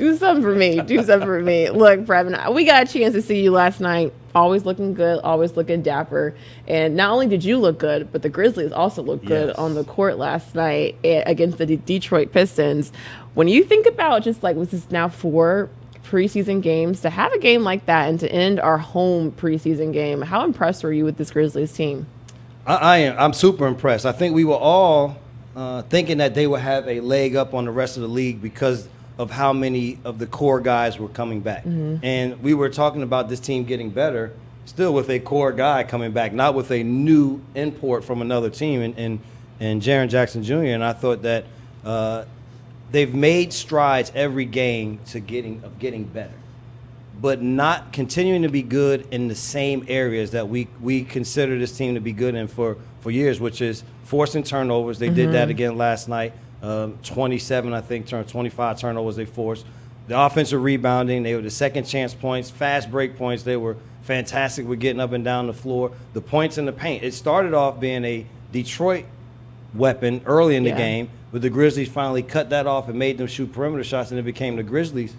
Do something for me. Do something for me. Look, Brevin, we got a chance to see you last night. Always looking good, always looking dapper. And not only did you look good, but the Grizzlies also looked good on the court last night against the Detroit Pistons. When you think about just like, was this now 4 preseason games, to have a game like that and to end our home preseason game, how impressed were you with this Grizzlies team? I am. I'm super impressed. I think we were all thinking that they would have a leg up on the rest of the league because of how many of the core guys were coming back. And we were talking about this team getting better still with a core guy coming back, not with a new import from another team and Jaren Jackson Jr. And I thought that they've made strides every game to getting better, but not continuing to be good in the same areas that we consider this team to be good in for years, which is forcing turnovers. They did that again last night. 27, I think, 25 turnovers they forced. The offensive rebounding, they were the second chance points, fast break points. They were fantastic with getting up and down the floor. The points in the paint. It started off being a Detroit weapon early in the game, but the Grizzlies finally cut that off and made them shoot perimeter shots, and it became the Grizzlies'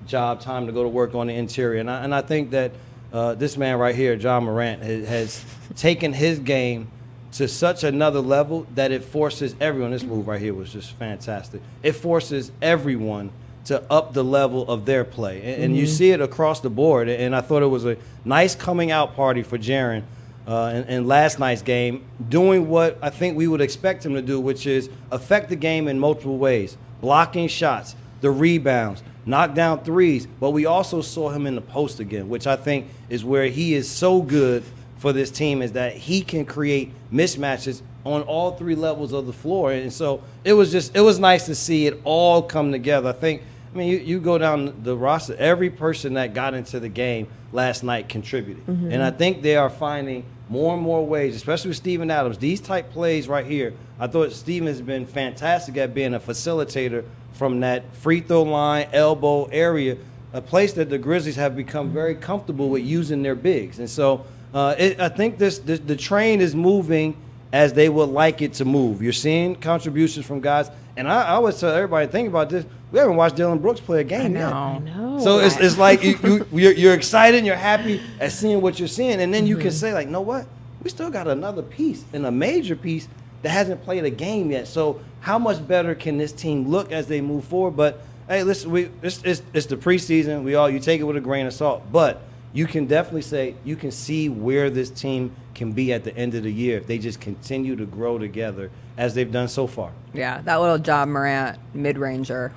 job time to go to work on the interior. And I think that this man right here, Ja Morant, has taken his game to such another level that it forces everyone. This move right here was just fantastic. It forces everyone to up the level of their play. And you see it across the board. And I thought it was a nice coming out party for Jaren in last night's game, doing what I think we would expect him to do, which is affect the game in multiple ways. Blocking shots, the rebounds, knock down threes. But we also saw him in the post again, which I think is where he is so good for this team, is that he can create mismatches on all 3 levels of the floor. And so it was nice to see it all come together. I mean, you go down the roster, every person that got into the game last night contributed. And I think they are finding more and more ways, especially with Steven Adams. These type plays right here, I thought Steven has been fantastic at being a facilitator from that free throw line, elbow area, a place that the Grizzlies have become very comfortable with using their bigs. And so I think the train is moving as they would like it to move. You're seeing contributions from guys. And I always tell everybody, think about this. We haven't watched Dylan Brooks play a game yet. I know. So it's like you're excited and you're happy at seeing what you're seeing. And then you can say, like, know what? We still got another piece and a major piece that hasn't played a game yet. So how much better can this team look as they move forward? But, hey, listen, it's the preseason. You take it with a grain of salt. But you can definitely say you can see where this team can be at the end of the year if they just continue to grow together as they've done so far. Yeah, that little Ja Morant mid-ranger.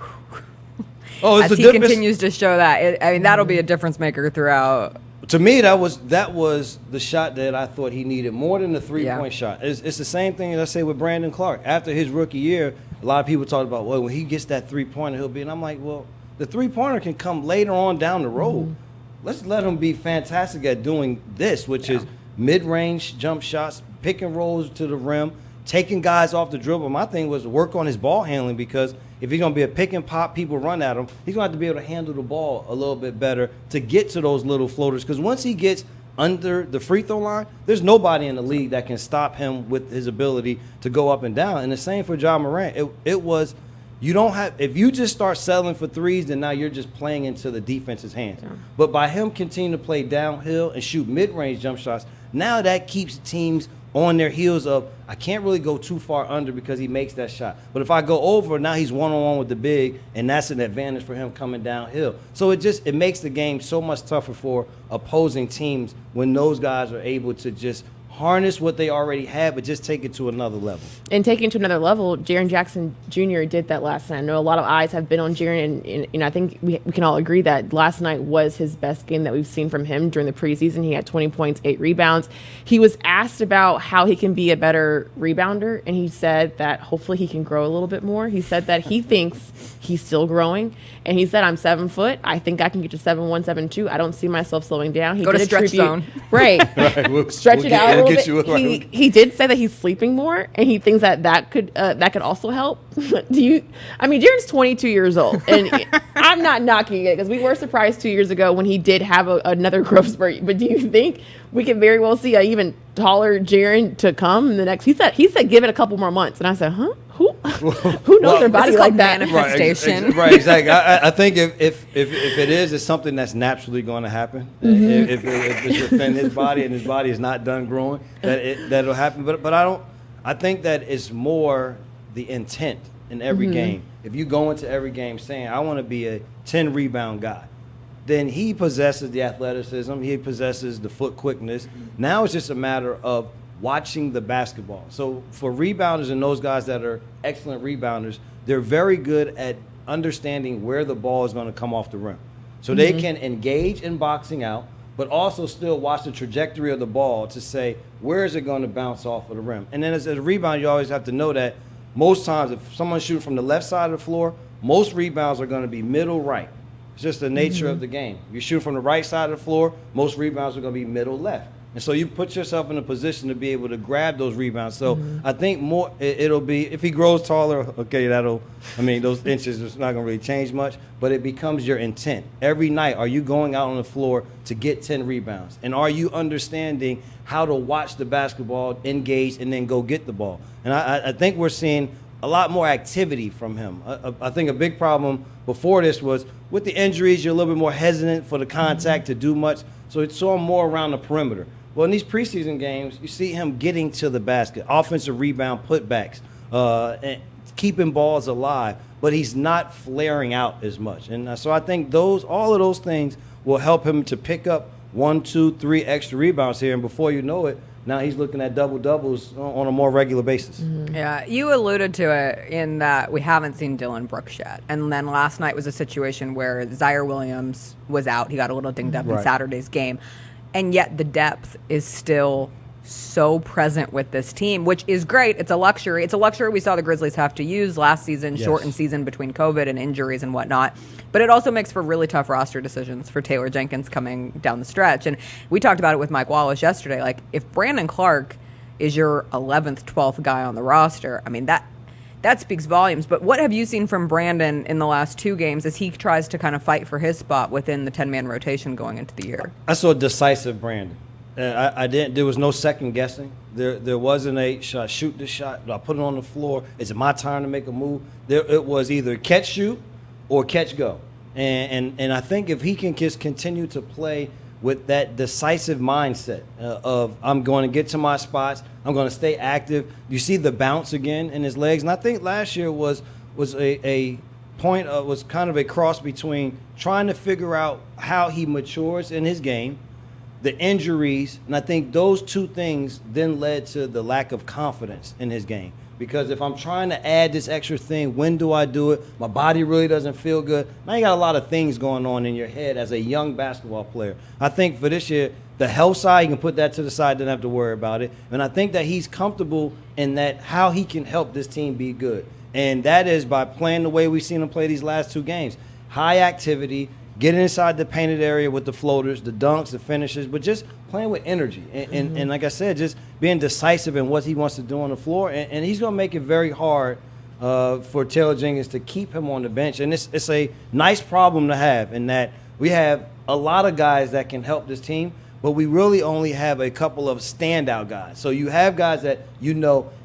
As he continues to show that. That'll be a difference maker throughout. To me, that was the shot that I thought he needed more than the three-point shot. It's the same thing as I say with Brandon Clark. After his rookie year, a lot of people talked about, well, when he gets that three-pointer, he'll be. And I'm like, well, the three-pointer can come later on down the road. Let's let him be fantastic at doing this, which is mid-range jump shots, pick and rolls to the rim, taking guys off the dribble. My thing was to work on his ball handling, because if he's going to be a pick and pop, people run at him, he's going to have to be able to handle the ball a little bit better to get to those little floaters. Because once he gets under the free throw line, there's nobody in the league that can stop him with his ability to go up and down. And the same for Ja Morant. It was, you don't have, if you just start settling for threes, then now you're just playing into the defense's hands. Yeah. But by him continuing to play downhill and shoot mid-range jump shots, now that keeps teams on their heels of, I can't really go too far under because he makes that shot. But if I go over, now he's one-on-one with the big, and that's an advantage for him coming downhill. So it makes the game so much tougher for opposing teams when those guys are able to just harness what they already have, but just take it to another level. And taking it to another level, Jaren Jackson Jr. did that last night. I know a lot of eyes have been on Jaren, and I think we can all agree that last night was his best game that we've seen from him during the preseason. He had 20 points, 8 rebounds. He was asked about how he can be a better rebounder, and he said that hopefully he can grow a little bit more. He said that he thinks he's still growing, and he said, I'm 7 foot. I think I can get to 7'1", 7'2". I don't see myself slowing down. He Go to stretch zone. Right. Stretch it out a little bit. He did say that he's sleeping more, and he thinks that could also help. Jaren's 22 years old, and I'm not knocking it because we were surprised 2 years ago when he did have another growth spurt. But do you think we can very well see an even taller Jaren to come in the next? He said give it a couple more months, and I said, huh? Who? Who knows their body This is like called that? manifestation. Right, exactly. I think if it is, it's something that's naturally going to happen. If it's within his body and his body is not done growing, that'll happen. But I think that it's more the intent in every game. If you go into every game saying, I want to be a 10 rebound guy, then he possesses the athleticism, he possesses the foot quickness. Now it's just a matter of watching the basketball. So for rebounders and those guys that are excellent rebounders, they're very good at understanding where the ball is going to come off the rim. So they can engage in boxing out, but also still watch the trajectory of the ball to say, where is it going to bounce off of the rim? And then as a rebound, you always have to know that most times if someone's shooting from the left side of the floor, most rebounds are going to be middle right. It's just the nature of the game. You shoot from the right side of the floor, most rebounds are going to be middle left. And so you put yourself in a position to be able to grab those rebounds. So I think more it'll be, if he grows taller, okay, those inches is not going to really change much, but it becomes your intent. Every night, are you going out on the floor to get 10 rebounds? And are you understanding how to watch the basketball, engage, and then go get the ball? And I think we're seeing a lot more activity from him. I think a big problem before this was with the injuries, you're a little bit more hesitant for the contact to do much. So it's saw him more around the perimeter. Well, in these preseason games, you see him getting to the basket, offensive rebound putbacks, and keeping balls alive, but he's not flaring out as much. And so I think all of those things will help him to pick up 1, 2, 3 extra rebounds here, and before you know it, now he's looking at double-doubles on a more regular basis. Yeah, you alluded to it in that we haven't seen Dylan Brooks yet. And then last night was a situation where Zaire Williams was out. He got a little dinged up in Saturday's game. And yet the depth is still so present with this team, which is great. It's a luxury. It's a luxury we saw the Grizzlies have to use last season, shortened season between COVID and injuries and whatnot. But it also makes for really tough roster decisions for Taylor Jenkins coming down the stretch. And we talked about it with Mike Wallace yesterday. Like, if Brandon Clark is your 11th, 12th guy on the roster, I mean, that speaks volumes. But what have you seen from Brandon in the last 2 games as he tries to kind of fight for his spot within the 10-man rotation going into the year? I saw decisive Brandon. There was no second guessing. There wasn't a should I shoot this shot? Do I put it on the floor? Is it my turn to make a move? It was either catch shoot or catch go. And I think if he can just continue to play with that decisive mindset of I'm going to get to my spots, I'm going to stay active. You see the bounce again in his legs, and I think last year was a point was kind of a cross between trying to figure out how he matures in his game, the injuries, and I think those 2 things then led to the lack of confidence in his game. Because if I'm trying to add this extra thing, when do I do it? My body really doesn't feel good. Now you got a lot of things going on in your head as a young basketball player. I think for this year, the health side, you can put that to the side, don't have to worry about it. And I think that he's comfortable in that how he can help this team be good. And that is by playing the way we've seen him play these last 2 games. High activity, getting inside the painted area with the floaters, the dunks, the finishes, but just playing with energy. And like I said, just being decisive in what he wants to do on the floor. And he's going to make it very hard for Taylor Jenkins to keep him on the bench. And it's a nice problem to have in that we have a lot of guys that can help this team, but we really only have a couple of standout guys. So you have guys that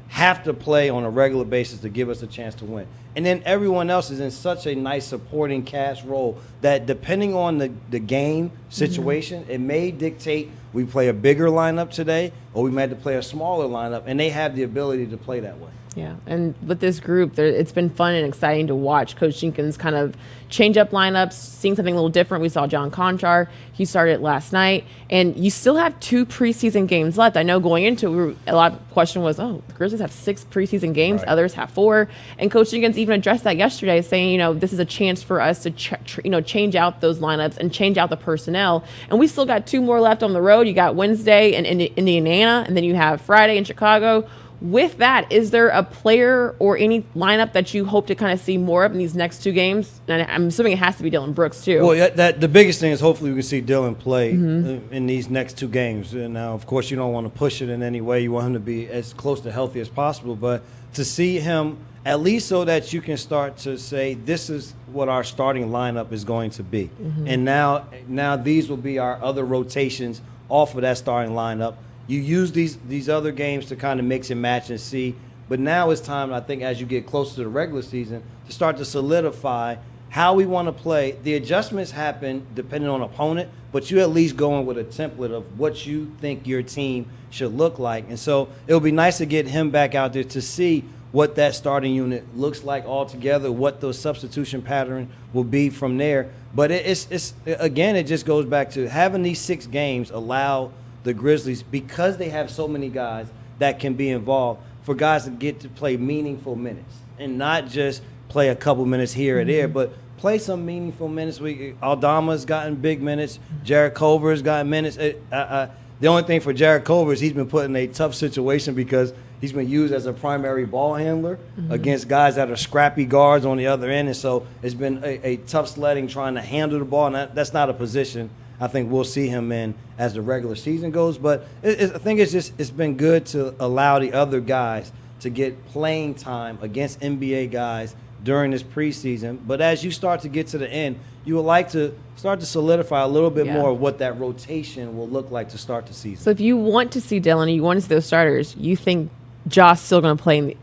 have to play on a regular basis to give us a chance to win. And then everyone else is in such a nice supporting cast role that depending on the game situation, it may dictate we play a bigger lineup today or we may have to play a smaller lineup, and they have the ability to play that way. Yeah, and with this group, it's been fun and exciting to watch Coach Jenkins kind of change up lineups, seeing something a little different. We saw John Conchar. He started last night, and you still have 2 preseason games left. I know going into it, a lot of the question was, the Grizzlies have 6 preseason games, right. Others have 4. And Coach Jenkins even addressed that yesterday, saying, this is a chance for us to change out those lineups and change out the personnel. And we still got 2 more left on the road. You got Wednesday in Indiana, and then you have Friday in Chicago. With that, is there a player or any lineup that you hope to kind of see more of in these next 2 games? And I'm assuming it has to be Dylan Brooks, too. Well, the biggest thing is hopefully we can see Dylan play in these next 2 games. And now, of course, you don't want to push it in any way. You want him to be as close to healthy as possible. But to see him, at least so that you can start to say, this is what our starting lineup is going to be. And now these will be our other rotations off of that starting lineup. You use these other games to kind of mix and match and see But now it's time, I think, as you get closer to the regular season, to start to solidify how we want to play. The adjustments happen depending on opponent, but you at least go in with a template of what you think your team should look like. And so it'll be nice to get him back out there to see what that starting unit looks like altogether, what the substitution pattern will be from there. But it's again, it just goes back to having these 6 games allow the Grizzlies, because they have so many guys that can be involved, for guys to get to play meaningful minutes and not just play a couple minutes here or there, but play some meaningful minutes. Aldama's gotten big minutes. Jared Culver's gotten minutes. The only thing for Jared Culver is he's been put in a tough situation because he's been used as a primary ball handler against guys that are scrappy guards on the other end. And so it's been a tough sledding trying to handle the ball. And that's not a position I think we'll see him in as the regular season goes. But I think it's been good to allow the other guys to get playing time against NBA guys during this preseason. But as you start to get to the end, you would like to start to solidify a little bit more of what that rotation will look like to start the season. So if you want to see Dylan, you want to see those starters, you think Josh still going to play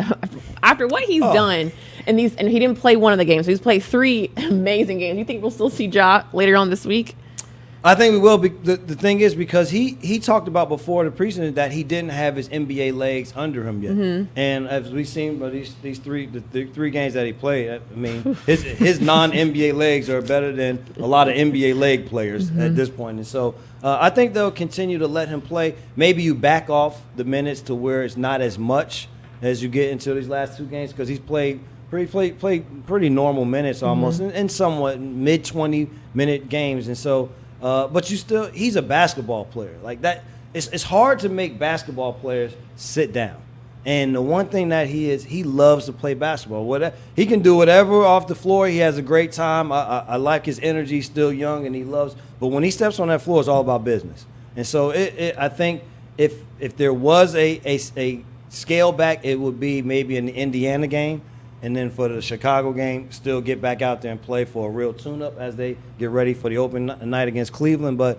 after what he's done and he didn't play one of the games. So he's played 3 amazing games. You think we'll still see Ja later on this week? I think we will. The thing is, because he talked about before the preseason that he didn't have his NBA legs under him yet, and as we've seen by the 3 games that he played, I mean, his non-NBA legs are better than a lot of NBA leg players at this point. And so I think they'll continue to let him play. Maybe you back off the minutes to where it's not as much as you get into these last 2 games, because he's played pretty normal minutes almost, and somewhat mid 20-minute games, and so. But he's a basketball player. Like that, it's hard to make basketball players sit down. And the one thing that he loves to play basketball. He can do whatever off the floor. He has a great time. I like his energy. He's still young, and he loves. But when he steps on that floor, it's all about business. And so I think if there was a scale back, it would be maybe in the Indiana game. And then for the Chicago game, still get back out there and play for a real tune-up as they get ready for the open night against Cleveland. But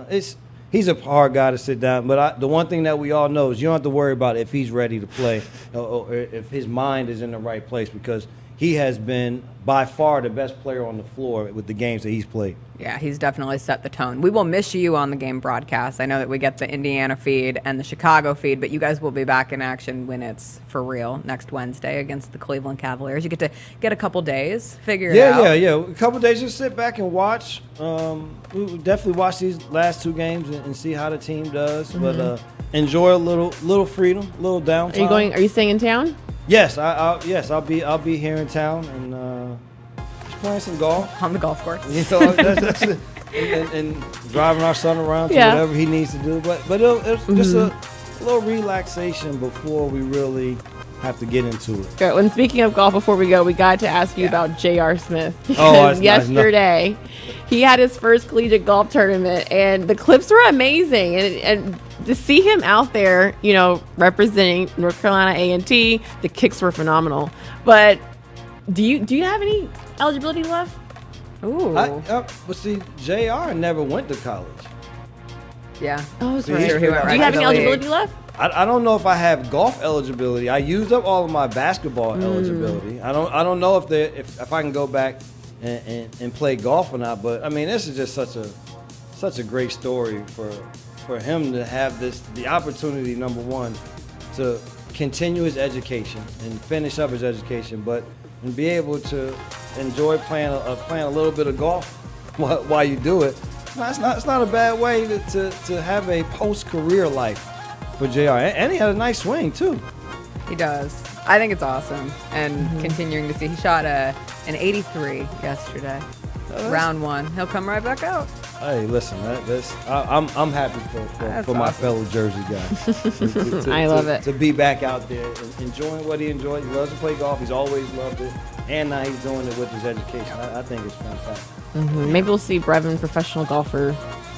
he's a hard guy to sit down. But the one thing that we all know is you don't have to worry about if he's ready to play or if his mind is in the right place, because he has been by far the best player on the floor with the games that he's played. Yeah, he's definitely set the tone. We will miss you on the game broadcast. I know that we get the Indiana feed and the Chicago feed, but you guys will be back in action when it's for real next Wednesday against the Cleveland Cavaliers. You get to get a couple days, figure it out. Yeah. A couple days, just sit back and watch. We will definitely watch these last 2 games and see how the team does. But enjoy a little freedom, a little downtime. Are you staying in town? Yes, I'll be here in town and just playing some golf On the golf course. that's it. And driving our son around to whatever he needs to do. But it's just a little relaxation before we really have to get into it. Good. When speaking of golf, before we go, we got to ask you about J.R. Smith. That's yesterday he had his first collegiate golf tournament, and the clips were amazing. And to see him out there, representing North Carolina A&T, the kicks were phenomenal. But do you have any eligibility left? Ooh. But see, JR never went to college. Yeah. Oh, that's See, right. do Do you have any eligibility left? I don't know if I have golf eligibility. I used up all of my basketball eligibility. I don't know if I can go back and play golf or not. But I mean, this is just such a great story for him to have the opportunity, number one, to continue his education and finish up his education, and be able to enjoy playing a little bit of golf while you do it. It's not a bad way to have a post-career life for JR. And he had a nice swing, too. He does. I think it's awesome. And continuing to see, he shot an 83 yesterday. Round 1. He'll come right back out. Hey, listen, I'm happy for my fellow Jersey guy. I love it. To be back out there enjoying what he enjoys. He loves to play golf. He's always loved it. And now he's doing it with his education. I think it's fantastic. Maybe we'll see Brevin professional golfer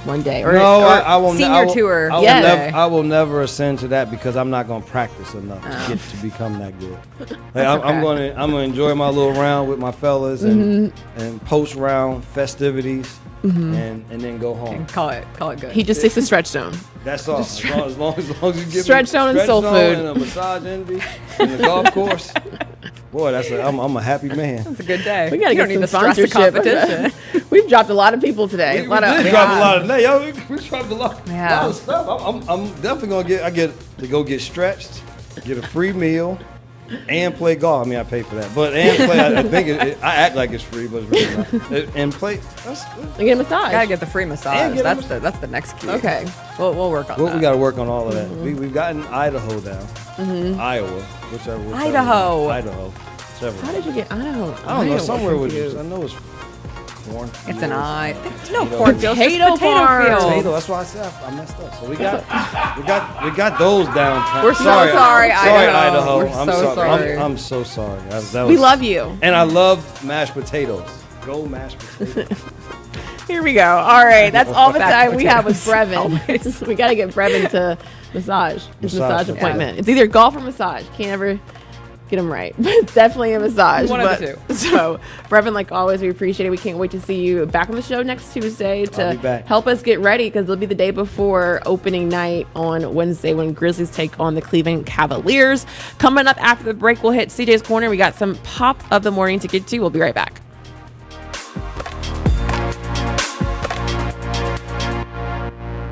one day. I will. Senior tour. I will never ascend to that because I'm not going to practice enough to get to become that good. I'm going to enjoy my little round with my fellas and post round festivities. and then go home. Call it good. He just sticks to stretch zone. That's all. As long as you give Stretch zone and soul food. and a massage envy and the golf course. Boy, I'm a happy man. It's a good day. We got to You get don't some need to stress the sponsorship. competition. We've dropped a lot of people today. We did drop a lot of names. Yo, we dropped a lot Yeah. of stuff. I'm definitely gonna get to go get stretched, get a free meal, and play golf. I mean, I pay for that, but play. I think I act like it's free, but it's really not. And play. And get a massage. Gotta get the free massage. get a That's the next key. Okay. We'll work on that. We got to work on all of that. We've gotten Idaho down, Iowa, whichever. Idaho. Whichever. How did you get Idaho? I don't know. Somewhere with I know it's corn. It's an eye. No Potato. cornfields. Potato farms. Potato. That's why I said I messed up. So we got those down. We're so sorry, Idaho. We're I'm so sorry. I'm so sorry. We love you. And I love mashed potatoes. Go mashed potatoes. Here we go. All right, that's all the Back to time we have with potatoes. Brevin. We got to get Brevin to his Massage appointment. It's either golf or massage. Can't ever get him right, but it's definitely a massage. One of the two. So, Brevin, like always, we appreciate it. We can't wait to see you back on the show next Tuesday I'll to be back. help us get ready, because it'll be the day before opening night on Wednesday when Grizzlies take on the Cleveland Cavaliers. Coming up after the break, we'll hit CJ's Corner. We got some pop of the morning to get to. We'll be right back.